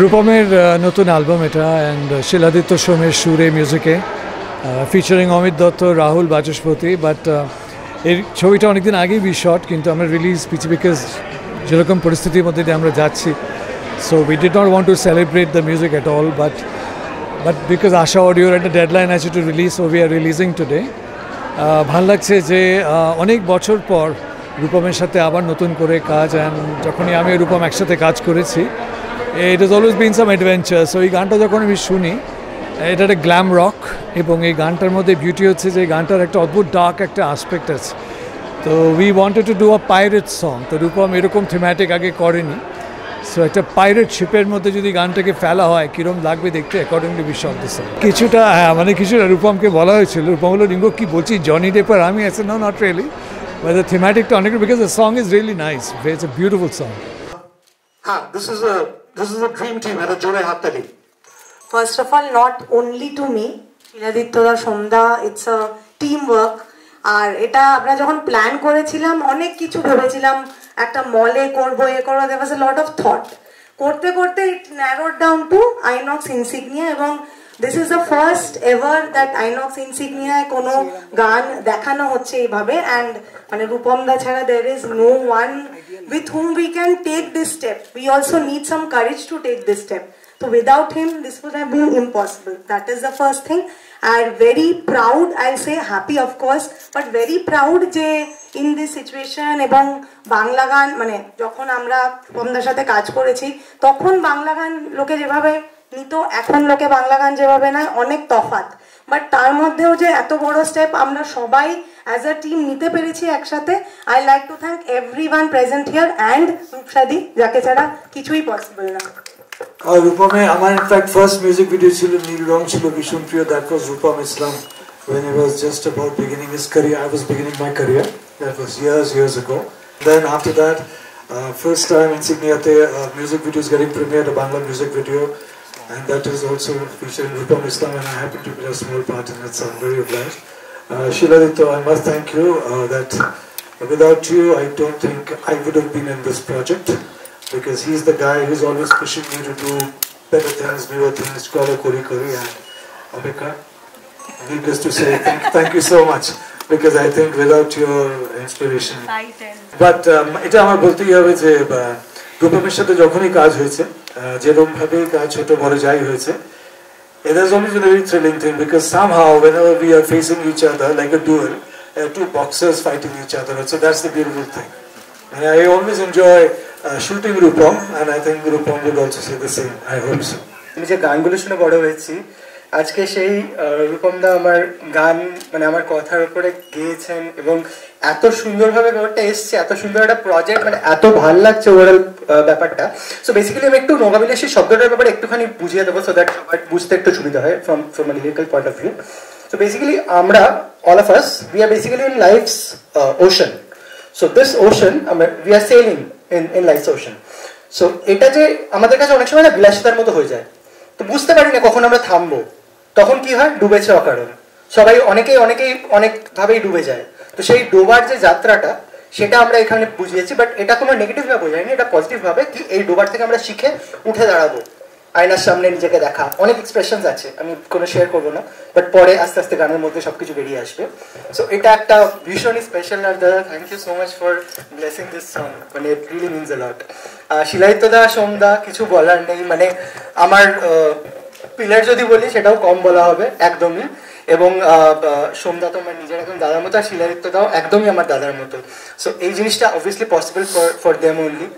রূপমের নতুন অ্যালবাম এটা অ্যান্ড শিলাদিত্য সোমের সুরে মিউজিকে ফিচারিং অমিত দত্ত রাহুল বাচস্পতি বাট এর ছবিটা অনেকদিন আগেই শট কিন্তু আমরা রিলিজ পিছি বিকজ যেরকম পরিস্থিতির মধ্যে দিয়ে আমরা যাচ্ছি so we did not want to celebrate the music at all but because Asha অডিওর একটা ডেডলাইন আছে to release so we are releasing today ভাল লাগছে যে অনেক বছর পর রূপমের সাথে আবার নতুন করে কাজ অ্যান্ড যখনই আমি রূপম একসাথে কাজ করেছি it is always been some adventure so এই গানটা যখন আমি শুনি এটা একটা গ্ল্যাম রক এবং এই গানটার মধ্যে বিউটি হচ্ছে যে গানটার একটা অদ্ভুত ডার্ক একটা আসপেক্ট আছে তো we wanted to do a pirate song তো রূপম এরকম থিম্যাটিক আগে করেনি সো একটা পাইরেট শিপের মধ্যে যদি গানটাকে ফেলা হয় কীরকম লাগবে দেখতে accordingly we shot this song কিছুটা মানে কিছুটা রূপমকে বলা হয়েছিল রূপম হলো রিঙ্গো কী বলছি জনি ডেপার আমি আছে no not really but the থিম্যাটিকটা অনেক because the song is really nice it's a beautiful song হ্যাঁ this is a dream team at a jore hattali. First of all, not only to me, Shiladitya Somda, it's a teamwork. আর এটা আমরা যখন plan করেছিলাম অনেক কিছু ভেবেছিলাম একটা মলে করবো করবো there was a lot of thought করতে করতে it narrowed down to Inox Insignia এবং this is the first ever that Inox Insignia কোনো গান দেখানো হচ্ছে এইভাবে and মানে রূপম দা ছাড়া there is no one with whom we can take this step. We also need some courage to take this step. So without him, this would have been impossible. That is the first thing. And very proud, I'll say happy of course, but very proud যে in this situation এবং বাংলা গান মানে যখন আমরা রূপমদার সাথে কাজ করেছি তখন বাংলা গান লোকে যেভাবে নিত এখন লোকে বাংলা গান যেভাবে নেয় অনেক তফাৎ বাট তার মধ্যেও যে এত বড় স্টেপ আমরা সবাই অ্যাজ আ টিম নিতে পেরেছি একসাথে I like to thank everyone present here and রূপসাদি যাকে ছাড়া কিছুই পসিবল না রূপমে আমার ইনফ্যাক্ট ফার্স্ট মিউজিক ভিডিও ছিল নীল রং ছিল ভীষণ প্রিয় that was Rupam Islam when he was just about beginning his career. I was beginning my career. That was years ago. Then after that first time Insignia te music video is getting premiered, a Bangla music video, and that is also featuring Rupam Islam, and I happen to be a small part in it, so I'm very obliged. Shiladitya, I must thank you that without you I don't think I would have been in this project because he's the guy who's always pushing me to do better things, newer things, Kala Kori Kori, and Abhika. Needless to say, thank you so much because I think without your inspiration. But এটা আমার বলতেই হবে যে রূপমের সাথে যখনই কাজ হয়েছে যেরকমভাবে কাজ ছোট বড় যাই হয়েছে it has always been a very thrilling thing because somehow whenever we are facing each other like a duel, two boxers fighting each other, so that's the beautiful thing. And I always enjoy shooting Rupam, and I think Rupam would also say the same. I hope so. আমি যে গানগুলো শুনে বড় হয়েছি আজকে সেই রূপমদা আমার গান মানে আমার কথার উপরে গেয়েছেন এবং এত সুন্দরভাবে ব্যাপারটা এসছে এত সুন্দর একটা প্রজেক্ট মানে এত ভালো লাগছে ওভারঅল ব্যাপারটা সো বেসিক্যালি আমি একটু নগাবিলাসী শব্দটার ব্যাপারে একটুখানি বুঝিয়ে দেবো সো দ্যাট বুঝতে একটু সুবিধা হয় from a lyrical point of view so basically আমরা all of us we are basically in life's ocean so this ocean we are sailing in life's ocean so এটা যে আমাদের কাছে অনেক সময় না বিলাসিতার মতো হয়ে যায় তো বুঝতে পারি না কখন আমরা থামবো তখন কি হয় ডুবেছে অকারণ সবাই অনেকেই অনেকভাবেই ডুবে যায় তো সেই ডোবার যে যাত্রাটা সেটা আমরা এখানে বুঝিয়েছি বাট এটা কোনো নেগেটিভ ভাবে বোঝায়নি এটা পজিটিভ ভাবে কি এই ডোবার থেকে আমরা শিখে উঠে দাঁড়াবো আয়নার সামনে নিজেকে দেখা অনেক এক্সপ্রেশনস আছে আমি কোনো শেয়ার করবো না বাট পরে আস্তে আস্তে গানের মধ্যে সবকিছু বেরিয়ে আসবে সো এটা একটা ভীষণই স্পেশাল আর দাদা thank you so much for blessing this song মানে ইট রিয়েলি মিনস আ লট শিলাদিত্যদা সোমদা কিছু বলার নেই মানে আমার পিলার যদি বলি সেটাও কম বলা হবে একদমই এবং সোমদা তো আমার নিজের একদম দাদার মতো আর শিলাদিত্যদাও একদমই আমার দাদার মতো সো এই জিনিসটা obviously possible for them only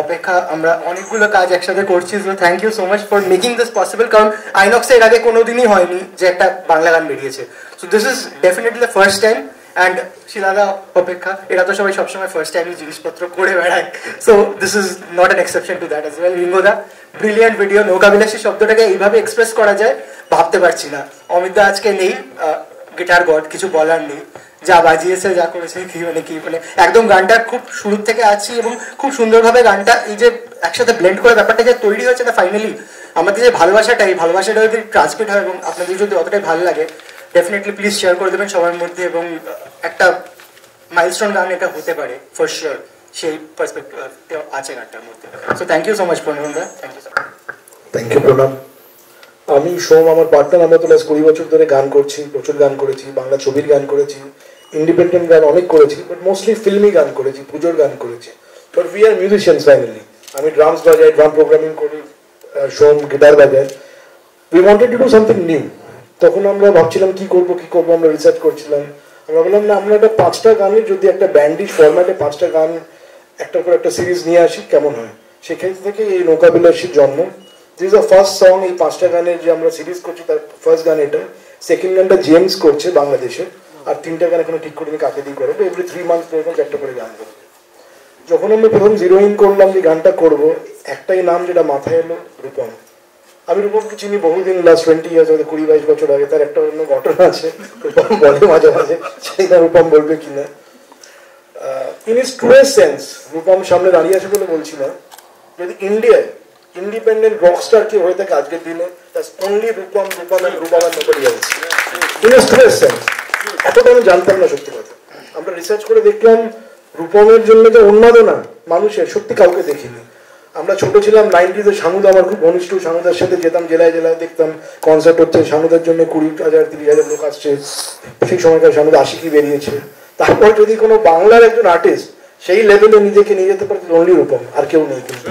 অপেক্ষা আমরা অনেকগুলো কাজ একসাথে করছি so thank you so much for making this possible কারণ আইনক্সে এর আগে কোনোদিনই হয়নি যে একটা বাংলা গান বেরিয়েছে so this is definitely the first time and শিলাদা অপেক্ষা এরা তো সবাই সবসময় ফার্স্ট টাইমই জিনিসপত্র করে বেড়ায় so this is not an exception to that as well রিঙ্গোদা ব্রিলিয়ান্ট ভিডিও নৌকাবিলাসী শব্দটাকে এইভাবে এক্সপ্রেস করা যায় ভাবতে পারছি না অমিতদা আজকে নেই গিটার গড কিছু বলার নেই যা বাজিয়েছে যা করেছে কি মানে একদম গানটা খুব শুরু থেকে আছি এবং খুব সুন্দরভাবে গানটা এই যে একসাথে ব্লেন্ড করে ব্যাপারটা যে তৈরি হয়েছে না ফাইনালি আমাদের যে ভালোবাসাটা এই ভালোবাসাটা যদি ট্রান্সমিট হয় এবং আপনাদের যদি অতটাই ভালো লাগে ডেফিনেটলি প্লিজ শেয়ার করে দেবেন সবার মধ্যে এবং একটা মাইলস্টোন গান এটা হতে পারে ফর শিওর সেই পার্সপেক্টিভ আছে গানটার মধ্যে so thank you so much Purnima thank you so much thank you প্রণাম। আমি সোম, আমার পার্টনার, আমরা তো লাস্ট 20 বছর ধরে গান করছি, প্রচুর গান করেছি, বাংলা ছবির গান করেছি, ইন্ডিপেন্ডেন্ট গান অনেক করেছি, বাট মোস্টলি ফিল্মি গান করেছি, পুজোর গান করেছি। But we are musicians finally. আমি ড্রামস বাজাই, ড্রাম প্রোগ্রামিং করি, সোম গিটার বাজায়। We wanted to do something new. তখন আমরা ভাবছিলাম কি করবো, আমরা রিসার্চ করছিলাম। আমরা বললাম না, আমরা একটা 5টা গানের যদি একটা ব্যান্ডিশ ফরম্যাটে 5টা গান একটার পর একটা সিরিজ নিয়ে আসি কেমন হয়। সেখান থেকে এই নৌকা বিলাসীর জন্ম। This is the first song. এই 5টা গানের যে আমরা সিরিজ করছি তার ফার্স্ট গান এটা। সেকেন্ড গানটা জেমস করছে বাংলাদেশে, আর 3টা গান এখনো ঠিক করিনি কাকে দিয়ে করবো। এভরি 3 মান্থস এরকম 4টা করে গান করবো। যখন আমরা প্রথম জিরোইন করলাম যে গানটা করবো, একটাই নাম যেটা মাথায় এলো, রূপম। আমি রূপমকে চিনি বহুদিন, লাস্ট 20 ইয়ার্স, 20-22 বছর আগে। তার একটা অন্য ঘটনা আছে, রূপম বলে মাঝে মাঝে, সেইটা রূপম বলবে কিনা। In its truest sense Rupam সামনে দাঁড়িয়ে আছে বলে বলছি না, যদি ইন্ডিয়ায় ইন্ডিপেন্ডেন্ট রকস্টার কেউ হয়ে থাকে আজকের দিনে, that's only Rupam and nobody else. In its truest sense. এতটা আমি জানতাম না, সত্যি কথা। আমরা রিসার্চ করে দেখলাম রূপমের জন্য যে উন্মাদনা মানুষের, সত্যি কাউকে দেখিনি। আমরা ছোট ছিলাম 90s, শানুদা আমার খুব ঘনিষ্ঠ, শানুদার সাথে যেতাম জেলায় জেলায়, দেখতাম কনসার্ট হচ্ছে, শানুদার জন্য 20,000-30,000 লোক আসছে। সেই সময়কার শানুদা আশিকি বেরিয়েছে। তারপর যদি কোনো বাংলার একজন আর্টিস্ট সেই লেভেলে নিজেকে নিয়ে যেতে পারে, অনলি রূপম, আর কেউ নেই। কিন্তু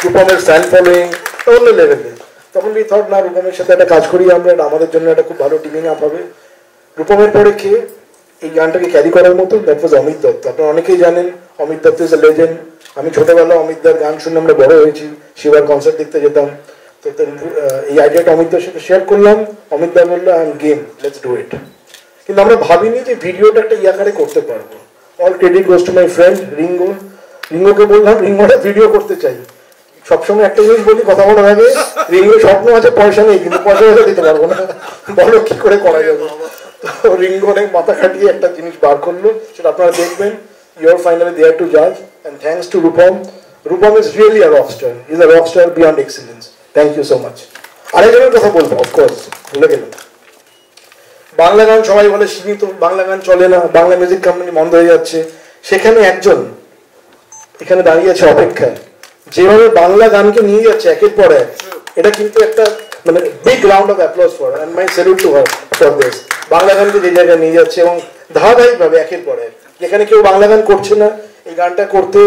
রূপমের ফ্যান ফলোয়িং অন্য লেভেলে। তখন বি থট না, রূপমের সাথে একটা কাজ করি আমরা, আমাদের জন্য একটা খুব ভালো টিমিং আপ হবে। রূপমের পরে কে এই গানটাকে ক্যারি করার মতো, দ্যাট ওয়াজ অমিত দত্ত। আপনারা অনেকেই জানেন Amit Dutta is a legend. আমি ছোটবেলা অমিতদার গান শুনে আমরা বড় হয়েছি, শিবার কনসার্ট দেখতে যেতাম। তো এই আইডিয়াটা অমিতদার সাথে শেয়ার করলাম। অমিতদা বললো I am game, let's do it. কিন্তু আমরা ভাবিনি যে ভিডিওটা একটা ইয়াকারে করতে পারবো। All credit goes to my friend Ringo. রিঙ্গোকে বললাম, রিঙ্গোটা ভিডিও করতে চাই। সবসময় একটা জিনিস বলি কথা বলার আগে, রিঙ্গো স্বপ্ন আছে, পয়সা নেই, কিন্তু পয়সা দিতে পারবো না, বলো কি করে করা যাবে। তো রিঙ্গো অনেক মাথা খাটিয়ে একটা জিনিস বার করলো, সেটা আপনারা দেখবেন। You are finally there to judge, and thanks to Rupam. Rupam is really a rock star. He is a rock star beyond excellence. Thank you so much. আরেকজনের কথা বলবো, অফকোর্স ভুলে গেলাম। বাংলা গান সবাই বলে সীমিত, বাংলা গান চলে না, বাংলা মিউজিক কোম্পানি বন্ধ হয়ে যাচ্ছে। সেখানে একজন এখানে দাঁড়িয়ে আছে অপেক্ষায়, যেভাবে বাংলা গানকে নিয়ে যাচ্ছে একের পর এক, এটা কিন্তু একটা মানে big round of applause for, and my salute to her for this. Bangla গানকে যে জায়গায় নিয়ে যাচ্ছে এবং ধারাবাহিকভাবে একের পর এক। যেখানে কেউ বাংলা গান করছে না, এই গানটা করতে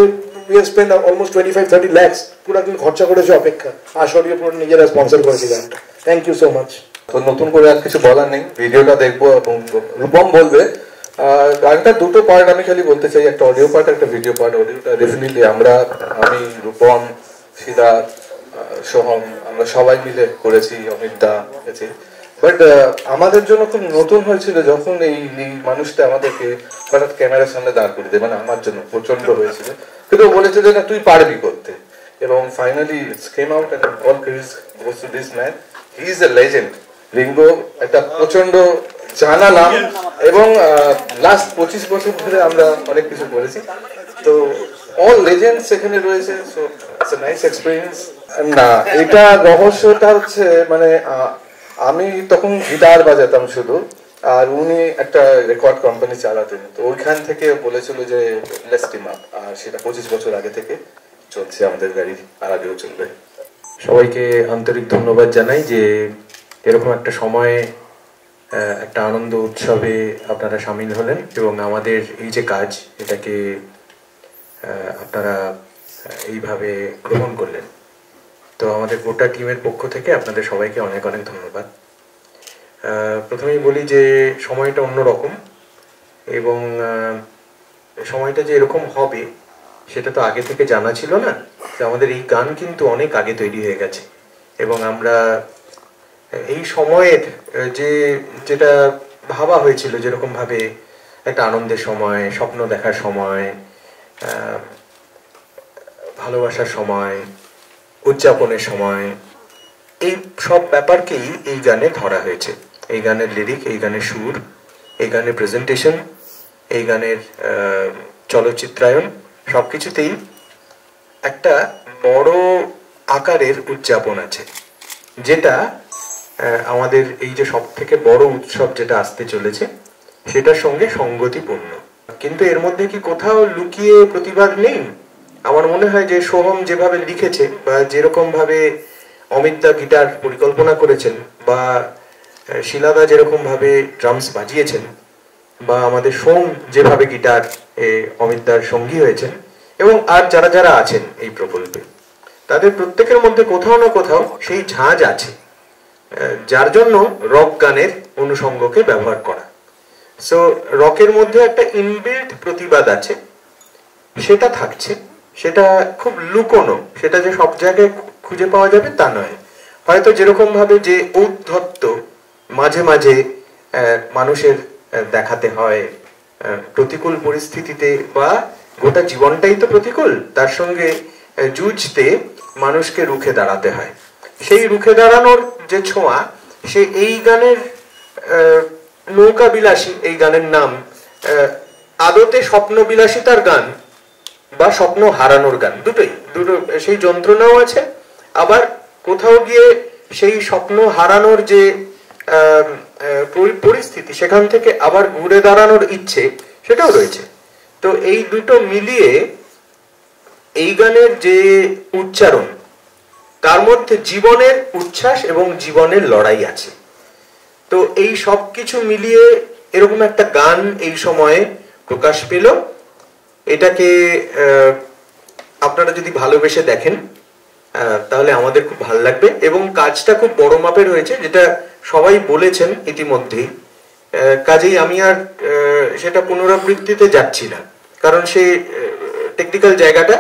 we have spent almost 25-30 lakhs পুরো দিন খরচা করেছে অপেক্ষা। আসলে পুরো নিজেরা স্পন্সর করেছে গানটা। Thank you so much. তো নতুন করে আর কিছু বলার নেই, ভিডিওটা দেখবো এবং রূপম বলবে। গানটার দুটো পার্ট আমি খালি বলতে চাই, একটা অডিও পার্ট, একটা ভিডিও পার্ট। অডিওটা ডেফিনেটলি আমি রূপম, সিদা, সোহম, আমরা সবাই মিলে করেছি, অমিত দা গেছে। বাট আমাদের জন্য খুব নতুন হয়েছিল যখন এই মানুষটা আমাদেরকে হঠাৎ ক্যামেরার সামনে দাঁড় করে দেয়, মানে আমার জন্য প্রচন্ড হয়েছিল। কিন্তু ও বলেছে যে না, তুই পারবি করতে, এবং finally it's came out and all credit goes to this man. He is a legend. Ringo একটা প্রচন্ড জানা নাম, এবং লাস্ট 25 বছর ধরে আমরা অনেক কিছু করেছি। তো অল লেজেন্ডস সেখানে রয়েছে, so it's a nice experience. না, এটা রহস্যটা হচ্ছে মানে আমি তখন গিটার বাজাতাম শুধু, আর উনি একটা রেকর্ড কোম্পানি চালাতেন। তো ওইখান থেকে বলেছিল যে লেটস টিম আপ, আর সেটা 25 বছর আগে থেকে চলছে আমাদের গাড়ি, আর আগেও চলবে। সবাইকে আন্তরিক ধন্যবাদ জানাই যে এরকম একটা সময়ে একটা আনন্দ উৎসবে আপনারা সামিল হলেন, এবং আমাদের এই যে কাজ, এটাকে আপনারা এইভাবে গ্রহণ করলেন। তো আমাদের গোটা টিমের পক্ষ থেকে আপনাদের সবাইকে অনেক অনেক ধন্যবাদ। প্রথমেই বলি যে সময়টা অন্যরকম, এবং সময়টা যে এরকম হবে সেটা তো আগে থেকে জানা ছিল না। আমাদের এই গান কিন্তু অনেক আগে তৈরি হয়ে গেছে, এবং আমরা এই সময়ের যেটা ভাবা হয়েছিল, যেরকম ভাবে একটা আনন্দের সময়, স্বপ্ন দেখার সময়, ভালোবাসার সময়, উদযাপনের সময়, এই সব ব্যাপারকেই এই গানে ধরা হয়েছে। এই গানের লিরিক, এই গানের সুর, এই গানের প্রেজেন্টেশন, এই গানের চলচ্চিত্রায়ন, সবকিছুতেই একটা বড় আকারের উদযাপন আছে, যেটা আমাদের এই যে সব থেকে বড় উৎসব যেটা আসতে চলেছে সেটার সঙ্গে সঙ্গতিপূর্ণ। কিন্তু এর মধ্যে কি কোথাও লুকিয়ে প্রতিবাদ নেই? আমার মনে হয় যে সোহম যেভাবে লিখেছে বা যেরকম ভাবে অমিতদা গিটার পরিকল্পনা করেছেন, বা শিলাদা যেরকমভাবে ড্রামস বাজিয়েছেন, বা আমাদের সোম যেভাবে গিটার অমিতদার সঙ্গী হয়েছেন, এবং আর যারা যারা আছেন এই প্রকল্পে, তাদের প্রত্যেকের মধ্যে কোথাও না কোথাও সেই ঝাঁজ আছে, যার জন্য রক গানের অনুষঙ্গকে ব্যবহার করা। সো রকের মধ্যে একটা ইনবিল্ট প্রতিবাদ আছে, সেটা থাকছে, সেটা খুব লুকোনো, সেটা যে সব জায়গায় খুঁজে পাওয়া যাবে তা নয়। হয়তো যেরকম ভাবে যে ঔদ্ধত্য মাঝে মাঝে মানুষের দেখাতে হয় প্রতিকূল পরিস্থিতিতে, বা গোটা জীবনটাই তো প্রতিকূল, তার সঙ্গে যুঝতে মানুষকে রুখে দাঁড়াতে হয়। সেই রুখে দাঁড়ানোর যে ছোঁয়া, সে এই গানের নৌকা বিলাসী, এই গানের নাম আদতে স্বপ্ন বিলাসিতার গান বা স্বপ্ন হারানোর গান, দুটো সেই যন্ত্রণাও আছে, আবার কোথাও গিয়ে সেই স্বপ্ন হারানোর যে পরিস্থিতি, সেখান থেকে আবার ঘুরে দাঁড়ানোর ইচ্ছে, সেটাও রয়েছে। তো এই দুটো মিলিয়ে এই গানের যে উচ্চারণ, তার মধ্যে জীবনের উচ্ছ্বাস এবং জীবনের লড়াই আছে। তো এই সব কিছু মিলিয়ে এরকম একটা গান এই সময়ে প্রকাশ পেল। এটাকে আপনারা যদি ভালোবেসে দেখেন তাহলে আমাদের খুব ভালো লাগবে, এবং কাজটা খুব বড় মাপের হয়েছে, যেটা সবাই বলেছেন ইতিমধ্যেই। কাজেই আমি আর সেটা পুনরাবৃত্তিতে যাচ্ছি না, কারণ সে টেকনিক্যাল জায়গাটা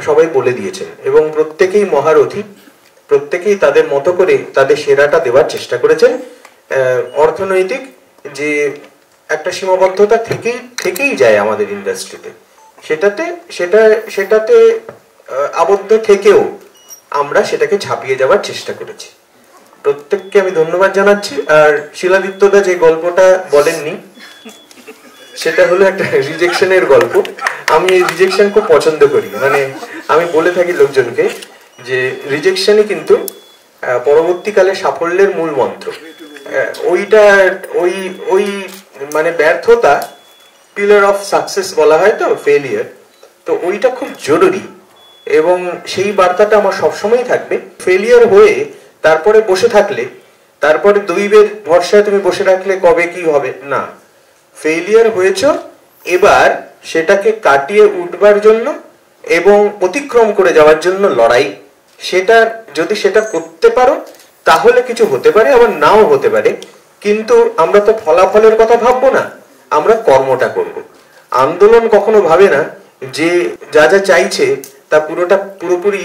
সবাই বলে দিয়েছেন, এবং প্রত্যেকেই মহারথী, প্রত্যেকেই তাদের মতো করে তাদের সেরাটা দেওয়ার চেষ্টা করেছেন। অর্থনৈতিক যে একটা সীমাবদ্ধতা থেকেই যায় আমাদের ইন্ডাস্ট্রিতে, সেটাতে আবদ্ধ থেকেও আমরা সেটাকে ঝাঁপিয়ে যাওয়ার চেষ্টা করেছি। প্রত্যেককে আমি ধন্যবাদ জানাচ্ছি। আর শিলাদিত্যদা যে গল্পটা বলেননি, সেটা হলো একটা রিজেকশনের গল্প। আমি এই রিজেকশন খুব পছন্দ করি, মানে আমি বলে থাকি লোকজনকে যে রিজেকশনই কিন্তু পরবর্তীকালে সাফল্যের মূল মন্ত্র। ওই মানে ব্যর্থতা পিলার অফ সাকসেস বলা হয়, তো ফেলিয়ার, তো ওইটা খুব জরুরি, এবং সেই বার্তাটা আমার সবসময় থাকবে। ফেলিয়ার হয়ে তারপরে বসে থাকলে, তারপরে দৈবের ভরসায় তুমি বসে রাখলে কবে কি হবে না, ফেলিয়ার হয়েছ, এবার সেটাকে কাটিয়ে উঠবার জন্য এবং অতিক্রম করে যাওয়ার জন্য লড়াই। যদি সেটা করতে পারো তাহলে কিছু হতে পারে, আবার নাও হতে পারে, কিন্তু আমরা তো ফলাফলের কথা ভাববো না, আমরা কর্মটা করব। আন্দোলন কখনো ভাবে না যে যা যা চাইছে তা পুরোপুরি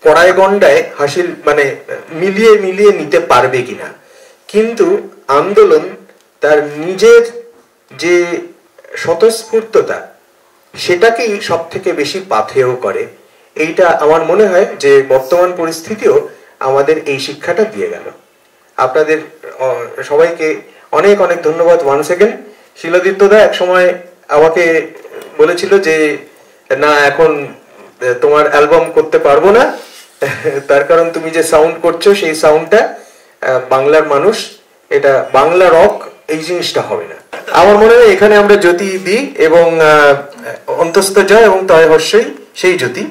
কড়াই গন্ডায় হাসিল মানে মিলিয়ে নিতে পারবে কিনা, কিন্তু আন্দোলন তার নিজের যে স্বতঃস্ফূর্ততা, সেটাকেই সব থেকে বেশি পাথেয় করে। এইটা আমার মনে হয় যে বর্তমান পরিস্থিতিও আমাদের এই শিক্ষাটা দিয়ে গেল। আপনাদের সবাইকে অনেক অনেক ধন্যবাদ ওয়ান্স এগেন। শিলাদিত্যদা এক সময় আমাকে বলেছিল যে না, এখন তোমার অ্যালবাম করতে পারবো না, তার কারণ তুমি যে সাউন্ড করছো সেই সাউন্ডটা বাংলার মানুষ, এটা বাংলা রক এই জিনিসটা হবে না। আমার মনে হয় এখানে আমরা জ্যোতি দিই, এবং অন্তস্থ জয় এবং তয় হর্ষই সেই জ্যোতি,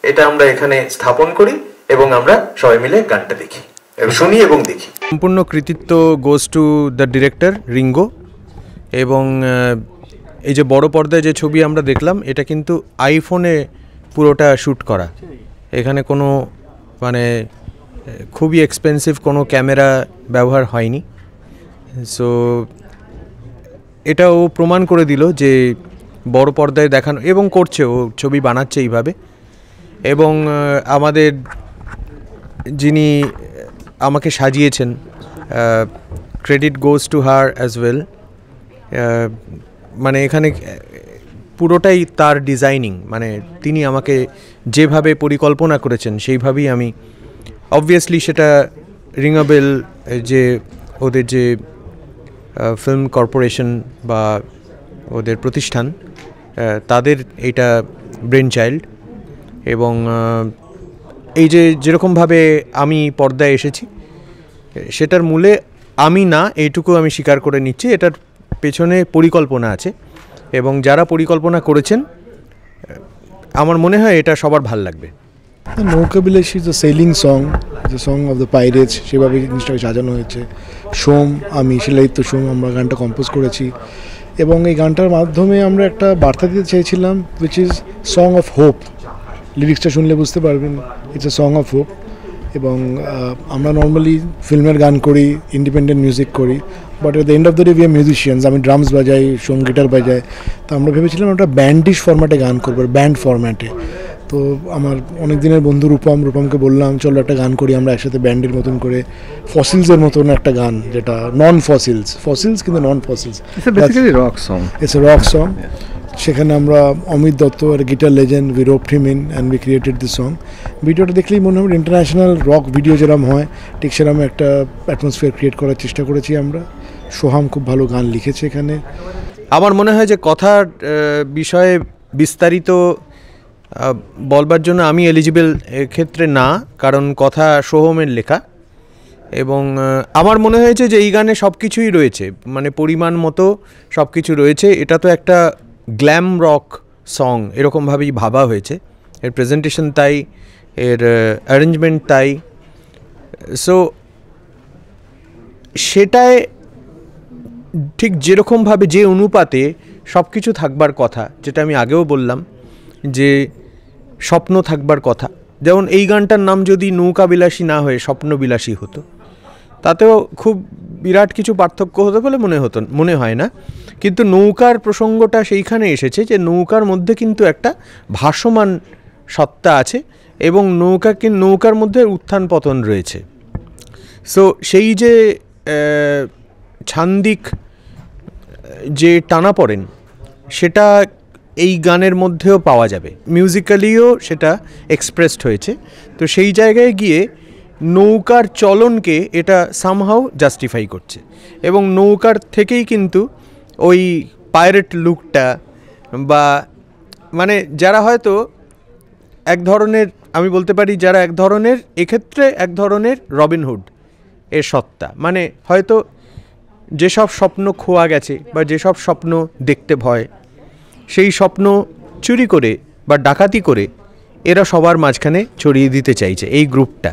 এটা আমরা এখানে স্থাপন করি, এবং আমরা সবাই মিলে গানটা দেখি, শুনি এবং দেখি। সম্পূর্ণ কৃতিত্ব goes to the director Ringo. এবং এই যে বড় পর্দায় যে ছবি আমরা দেখলাম, এটা কিন্তু আইফোনে পুরোটা শ্যুট করা, এখানে কোনো মানে খুবই এক্সপেন্সিভ কোনো ক্যামেরা ব্যবহার হয়নি। সো এটাও প্রমাণ করে দিল যে বড় পর্দায় দেখানো, এবং করছে, ও ছবি বানাচ্ছে এইভাবে। এবং আমাদের যিনি আমাকে সাজিয়েছেন, credit goes to her as well. মানে এখানে পুরোটাই তার ডিজাইনিং, মানে তিনি আমাকে যেভাবে পরিকল্পনা করেছেন সেইভাবেই আমি, অবভিয়াসলি সেটা রিংবেল যে ওদের যে ফিল্ম কর্পোরেশন বা ওদের প্রতিষ্ঠান, তাদের এইটা ব্রেন চাইল্ড। এবং এই যে যেরকমভাবে আমি পর্দায় এসেছি, সেটার মূলে আমি না, এইটুকু আমি স্বীকার করে নিচ্ছি, এটার পেছনে পরিকল্পনা আছে, এবং যারা পরিকল্পনা করেছেন আমার মনে হয় এটা সবার ভাল লাগবে। নৌকা বিলাসী is a selling song, the song of the pirates, সেভাবে জিনিসটাকে সাজানো হয়েছে। সোম, আমি শিলাদিত্য সোম আমরা গানটা কম্পোজ করেছি এবং এই গানটার মাধ্যমে আমরা একটা বার্তা দিতে চাইছিলাম which is song of hope. লিরিক্সটা শুনলে বুঝতে পারবেন it's a song of hope. এবং আমরা নর্মালি ফিল্মের গান করি, ইন্ডিপেন্ডেন্ট মিউজিক করি, but at the end of the day we are musicians. আমি ড্রামস বাজাই, সোম গিটার বাজাই, তো আমরা ভেবেছিলাম একটা ব্যান্ডিশ ফরম্যাটে গান করবো, ব্যান্ড ফরম্যাটে। তো আমার অনেক দিনের বন্ধু রূপমকে বললাম চলো একটা গান করি আমরা একসাথে ব্যান্ডের মতন করে, ফসিলসের মতন একটা গান যেটা নন ফসিলস কিন্তু non fossils, basically rock song, it's a rock song. সেখানে আমরা অমিত দত্ত আর guitar legend we roped him in and we created this song. ভিডিওটা দেখলেই মনে হয় ইন্টারন্যাশনাল রক ভিডিও যেরকম হয় ঠিক সেরকম একটা অ্যাটমসফিয়ার ক্রিয়েট করার চেষ্টা করেছি আমরা। সোহাম খুব ভালো গান লিখেছে এখানে। আমার মনে হয় যে কথার বিষয়ে বিস্তারিত বলবার জন্য আমি এলিজিবল ক্ষেত্রে না, কারণ কথা সোহমের লেখা এবং আমার মনে হয়েছে যে এই গানে সব কিছুই রয়েছে, মানে পরিমাণ মতো সব কিছু রয়েছে। এটা তো একটা গ্ল্যাম রক সং এরকমভাবেই ভাবা হয়েছে, এর প্রেজেন্টেশন তাই, এর অ্যারেঞ্জমেন্ট তাই। সো সেটায় ঠিক যেরকমভাবে যে অনুপাতে সব কিছু থাকবার কথা, যেটা আমি আগেও বললাম যে স্বপ্ন থাকবার কথা, যেমন এই গানটার নাম যদি নৌকা বিলাসী না হয়ে স্বপ্ন বিলাসী হতো, তাতেও খুব বিরাট কিছু পার্থক্য হতো বলে মনে হয় না। কিন্তু নৌকার প্রসঙ্গটা সেইখানে এসেছে যে নৌকার মধ্যে কিন্তু একটা ভাসমান সত্তা আছে এবং নৌকার মধ্যে উত্থান পতন রয়েছে। সো সেই যে ছান্দিক যে টানাপড়েন সেটা এই গানের মধ্যেও পাওয়া যাবে, মিউজিক্যালিও সেটা এক্সপ্রেসড হয়েছে। তো সেই জায়গায় গিয়ে নৌকার চলনকে এটা সামহাউ জাস্টিফাই করছে এবং নৌকার থেকেই কিন্তু ওই পাইরেট লুকটা বা মানে যারা হয়তো এক ধরনের, আমি বলতে পারি যারা এক ধরনের, এক্ষেত্রে এক ধরনের রবিনহুড এর সত্তা, মানে হয়তো যেসব স্বপ্ন খোয়া গেছে বা যেসব স্বপ্ন দেখতে ভয়, সেই স্বপ্ন চুরি করে বা ডাকাতি করে এরা সবার মাঝখানে ছড়িয়ে দিতে চাইছে এই গ্রুপটা।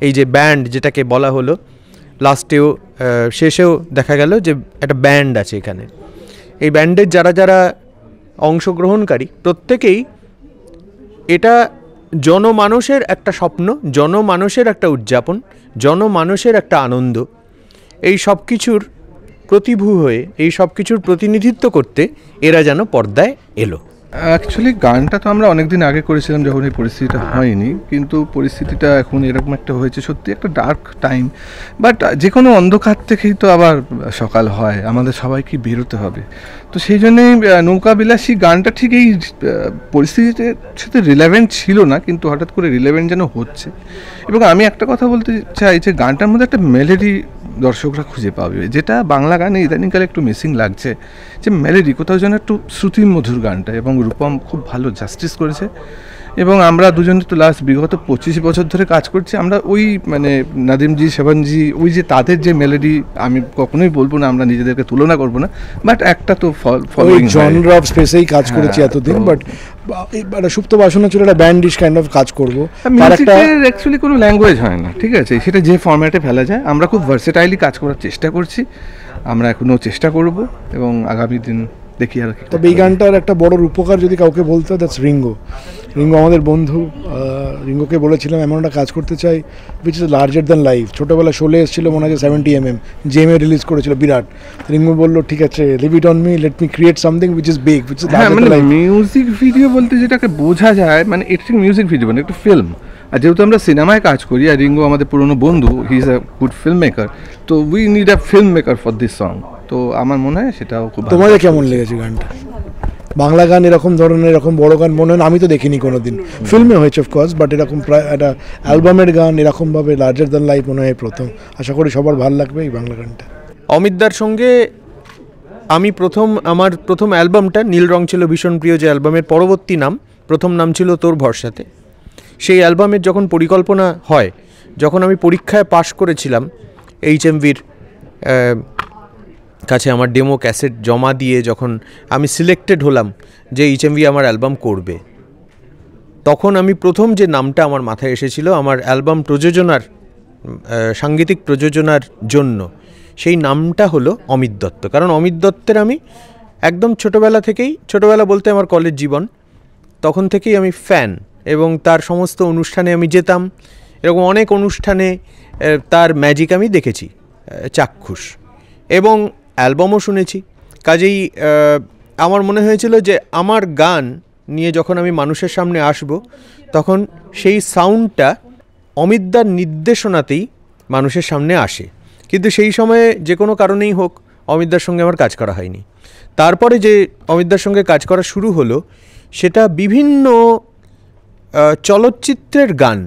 এই যে ব্যান্ড যেটাকে বলা হলো, লাস্টেও শেষেও দেখা গেল যে একটা ব্যান্ড আছে এখানে। এই ব্যান্ডের যারা যারা অংশগ্রহণকারী প্রত্যেকেই এটা জনমানুষের একটা স্বপ্ন, জনমানুষের একটা উদযাপন, জনমানুষের একটা আনন্দ, এই সব কিছুর প্রতিভূ হয়ে, এই সব কিছুর প্রতিনিধিত্ব করতে এরা যেন পর্দায় এলো। অ্যাকচুয়ালি গানটা তো আমরা অনেকদিন আগে করেছিলাম যখন এই পরিস্থিতিটা হয়নি, কিন্তু পরিস্থিতিটা এখন এরকম একটা হয়েছে, সত্যি একটা ডার্ক টাইম। বাট যে কোনো অন্ধকার থেকেই তো আবার সকাল হয়, আমাদের সবাইকে বেরোতে হবে। তো সেই জন্যেই নৌকা বিলাসী গানটা ঠিক এই পরিস্থিতির সাথে রিলেভেন্ট ছিল না, কিন্তু হঠাৎ করে রিলেভেন্ট যেন হচ্ছে। এবং আমি একটা কথা বলতে চাই যে গানটার মধ্যে একটা মেলোডি দর্শকরা খুঁজে পাবে, যেটা বাংলা গানে ইদানিংকালে একটু মিসিং লাগছে, যে মেলোডি কোথাও যেন একটু শ্রুতি মধুর গানটা। এবং রূপম খুব ভালো জাস্টিস করেছে এবং আমরা দুজন তো লাস্ট বিগত 25 বছর ধরে কাজ করছি। আমরা ওই মানে নাদিমজি, সেবনজি, ওই যে তাদের যে মেলোডি, আমি কখনোই বলবো না আমরা নিজেদেরকে তুলনা করবো না, বাট একটা তো ফলোইং জনরা অফ স্পেসেই কাজ করেছি এতদিন। বাট সুপ্ত বাসনা ছিল একটা ব্যান্ডিশ কাইন্ড অফ কাজ করবো। মিউজিকের অ্যাকচুয়ালি কোনো ল্যাঙ্গুয়েজ হয় না, ঠিক আছে, সেটা যে ফরম্যাটে ফেলা যায়। আমরা খুব ভার্সেটাইলি কাজ করার চেষ্টা করছি, আমরা এখনও চেষ্টা করব এবং আগামী দিন দেখি আর কি। তবে এই গানটার একটা বড় রূপকার যদি কাউকে বলতে হয়, দ্যাটস রিঙ্গো। রিঙ্গো আমাদের বন্ধু। রিঙ্গোকে বলেছিলাম এমন একটা কাজ করতে চাই which is larger than life. ছোটোবেলা শোলে এসেছিল মনে হয় 70mm, জেমে রিলিজ করেছিল বিরাট। রিঙ্গো বললো ঠিক আছে, live it on me, let me create something which is big, which is larger than life. Music video বলতে যেটাকে বোঝা যায়, মানে এটা ঠিক মিউজিক ভিডিও মানে একটা ফিল্ম। আর যেহেতু আমরা সিনেমায় কাজ করি আর রিঙ্গো আমাদের পুরনো বন্ধু, he is a good film maker, তো we need a film maker for this song. তো আমার মনে হয় সেটাও খুব। তোমাদের কেমন লেগেছে গানটা? বাংলা গান এরকম ধরনের, এরকম বড় গান মনে হয় আমি তো দেখিনি কোনোদিন। ফিল্মে হয়েছে অফকোর্স, বাট এরকম প্রায় একটা অ্যালবামের গান এরকমভাবে লার্জার দ্যান লাইফ মনে হয় প্রথম। আশা করি সবার ভালো লাগবে এই বাংলা গানটা। অমিতদার সঙ্গে আমি আমার প্রথম অ্যালবামটা নীল রং ছিল ভীষণ প্রিয়, যে অ্যালবামের পরবর্তী নাম, প্রথম নাম ছিল তোর ভরসাতে। সেই অ্যালবামের যখন পরিকল্পনা হয়, যখন আমি পরীক্ষায় পাশ করেছিলাম HMVর কাছে আমার ডেমো ক্যাসেট জমা দিয়ে যখন আমি সিলেক্টেড হলাম যে HMV আমার অ্যালবাম করবে, তখন আমি প্রথম যে নামটা আমার মাথায় এসেছিল আমার অ্যালবাম প্রযোজনার সাংগীতিক প্রযোজনার জন্য, সেই নামটা হলো অমিত দত্ত। কারণ অমিত দত্তের আমি একদম ছোটোবেলা বলতে আমার কলেজ জীবন, তখন থেকেই আমি ফ্যান, এবং তার সমস্ত অনুষ্ঠানে আমি যেতাম। এরকম অনেক অনুষ্ঠানে তার ম্যাজিক আমি দেখেছি চাক্ষুষ, এবং অ্যালবামও শুনেছি। কাজেই আমার মনে হয়েছিল যে আমার গান নিয়ে যখন আমি মানুষের সামনে আসব, তখন সেই সাউন্ডটা অমিতদার নির্দেশনাতেই মানুষের সামনে আসে। কিন্তু সেই সময়ে যে কোনো কারণেই হোক অমিতদার সঙ্গে আমার কাজ করা হয়নি। তারপরে যে অমিতদার সঙ্গে কাজ করা শুরু হলো, সেটা বিভিন্ন চলচ্চিত্রের গান,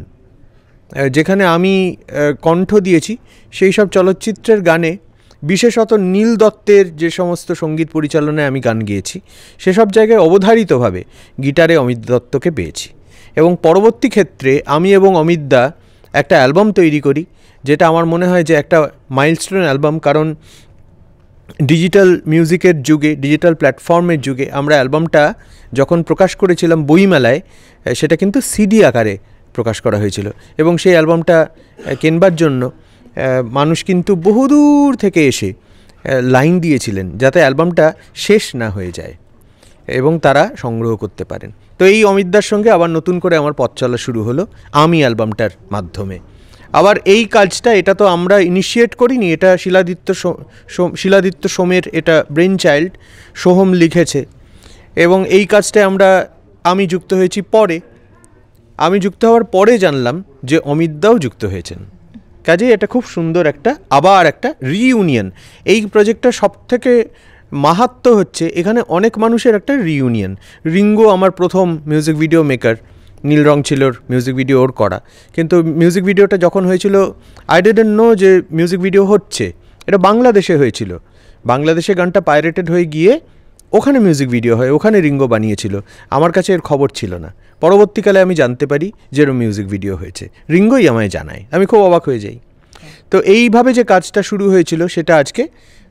যেখানে আমি কণ্ঠ দিয়েছি, সেই সব চলচ্চিত্রের গানে বিশেষত নীল দত্তের যে সমস্ত সঙ্গীত পরিচালনায় আমি গান গেয়েছি, সেসব জায়গায় অবধারিতভাবে গিটারে অমিত দত্তকে পেয়েছি। এবং পরবর্তী ক্ষেত্রে আমি এবং অমিতদা একটা অ্যালবাম তৈরি করি, যেটা আমার মনে হয় যে একটা মাইলস্টোন অ্যালবাম। কারণ ডিজিটাল মিউজিকের যুগে, ডিজিটাল প্ল্যাটফর্মের যুগে আমরা অ্যালবামটা যখন প্রকাশ করেছিলাম বইমেলায়, সেটা কিন্তু সিডি আকারে প্রকাশ করা হয়েছিল। এবং সেই অ্যালবামটা কেনবার জন্য মানুষ কিন্তু বহুদূর থেকে এসে লাইন দিয়েছিলেন যাতে অ্যালবামটা শেষ না হয়ে যায় এবং তারা সংগ্রহ করতে পারেন। তো এই অমিতদার সঙ্গে আবার নতুন করে আমার পথ চলা শুরু হলো আমি অ্যালবামটার মাধ্যমে। আবার এই কাজটা, এটা তো আমরা ইনিশিয়েট করিনি, এটা শিলাদিত্য সোমের এটা ব্রেন চাইল্ড, সোহম লিখেছে। এবং এই কাজটায় আমি যুক্ত হয়েছি পরে। আমি যুক্ত হওয়ার পরে জানলাম যে অমিতদাও যুক্ত হয়েছেন। কাজেই এটা খুব সুন্দর আবার একটা রিইউনিয়ন। এই প্রজেক্টটা সবথেকে মাহাত্ম্য হচ্ছে এখানে অনেক মানুষের একটা রিইউনিয়ন। রিঙ্গো আমার প্রথম মিউজিক ভিডিও মেকার, নীল রং ছিল মিউজিক ভিডিও ওর করা। কিন্তু মিউজিক ভিডিওটা যখন হয়েছিল, আই ডিডন্ট নো যে মিউজিক ভিডিও হচ্ছে। এটা বাংলাদেশে হয়েছিল। বাংলাদেশে গানটা পাইরেটেড হয়ে গিয়ে ওখানে মিউজিক ভিডিও হয়, ওখানে রিঙ্গো বানিয়েছিল। আমার কাছে এর খবর ছিল না। পরবর্তীকালে আমি জানতে পারি যে এরকম মিউজিক ভিডিও হয়েছে, রিঙ্গোই আমায় জানায়। আমি খুব অবাক হয়ে যাই। তো এইভাবে যে কাজটা শুরু হয়েছিল, সেটা আজকে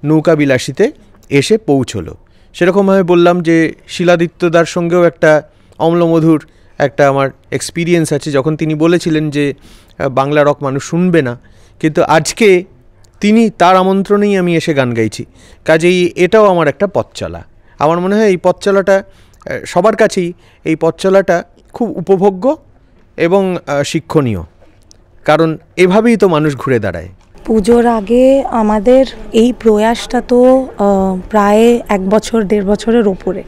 নৌকা বিলাসীতে এসে পৌঁছলো। সেরকমভাবে বললাম যে শিলাদিত্যদার সঙ্গেও একটা অম্লমধুর একটা আমার এক্সপিরিয়েন্স আছে, যখন তিনি বলেছিলেন যে বাংলা রক মানুষ শুনবে না, কিন্তু আজকে তার আমন্ত্রণেই আমি এসে গান গাইছি। কাজেই এটাও আমার একটা পথ চলা। আমার মনে হয় এই পথ চলাটা সবার কাছেই, এই পথ চলাটা খুব উপভোগ্য এবং শিক্ষণীয়, কারণ এভাবেই তো মানুষ ঘুরে দাঁড়ায়। পুজোর আগে আমাদের এই প্রয়াসটা তো প্রায় 1 বছর 1.5 বছরের ওপরে,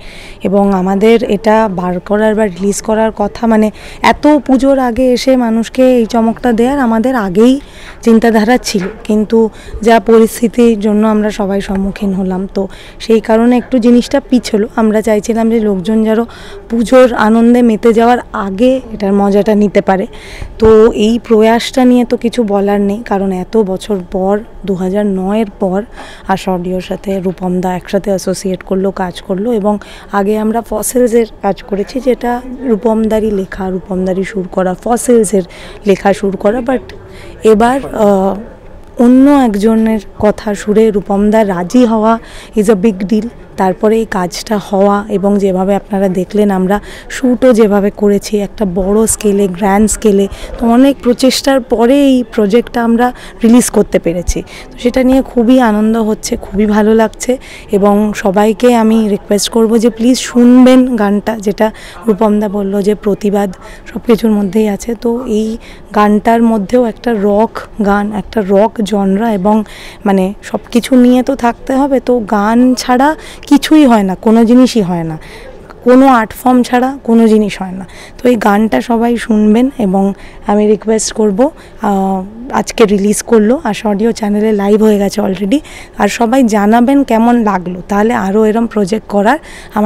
এবং আমাদের এটা বার করার বা রিলিজ করার কথা, মানে এত পুজোর আগে এসে মানুষকে এই চমকটা দেওয়ার আমাদের আগেই চিন্তাধারা ছিল। কিন্তু যা পরিস্থিতির জন্য আমরা সবাই সম্মুখীন হলাম, তো সেই কারণে একটু জিনিসটা পিছলো। আমরা চাইছিলাম যে লোকজন যেন পুজোর আনন্দে মেতে যাওয়ার আগে এটার মজাটা নিতে পারে। তো এই প্রয়াসটা নিয়ে তো কিছু বলার নেই, কারণ এত বছর পর 2009-এর পর আশা অডিওর সাথে রূপমদা একসাথে অ্যাসোসিয়েট করলো, কাজ করলো। এবং আগে আমরা ফসিলসের কাজ করেছি, যেটা রূপমদারই লেখা, রূপমদারই সুর করা, ফসিলসের লেখা সুর করা। বাট এবার অন্য একজনের কথা সুরে রূপমদা রাজি হওয়া ইজ আ বিগ ডিল। তারপরে এই কাজটা হওয়া, এবং যেভাবে আপনারা দেখলেন আমরা শ্যুটও যেভাবে করেছি একটা বড় স্কেলে, গ্র্যান্ড স্কেলে, তো অনেক প্রচেষ্টার পরে এই প্রজেক্টটা আমরা রিলিজ করতে পেরেছি। তো সেটা নিয়ে খুবই আনন্দ হচ্ছে, খুবই ভালো লাগছে। এবং সবাইকে আমি রিকোয়েস্ট করব যে প্লিজ শুনবেন গানটা, যেটা রূপমদা বলল যে প্রতিবাদ সব কিছুর মধ্যেই আছে। তো এই গানটার মধ্যেও একটা রক গান, একটা রক জনরা, এবং মানে সব কিছু নিয়ে তো থাকতে হবে। তো গান ছাড়া কিছুই হয় না, কোনো জিনিসই হয় না, কোনো আর্ট ফর্ম ছাড়া কোনো জিনিস হয় না। তো এই গানটা সবাই শুনবেন, এবং আমি রিকোয়েস্ট করব, আজকে রিলিজ করলো, আশা অডিও চ্যানেলে লাইভ হয়ে গেছে অলরেডি, আর সবাই জানাবেন কেমন লাগলো, তাহলে আরও এরম প্রজেক্ট করার আমার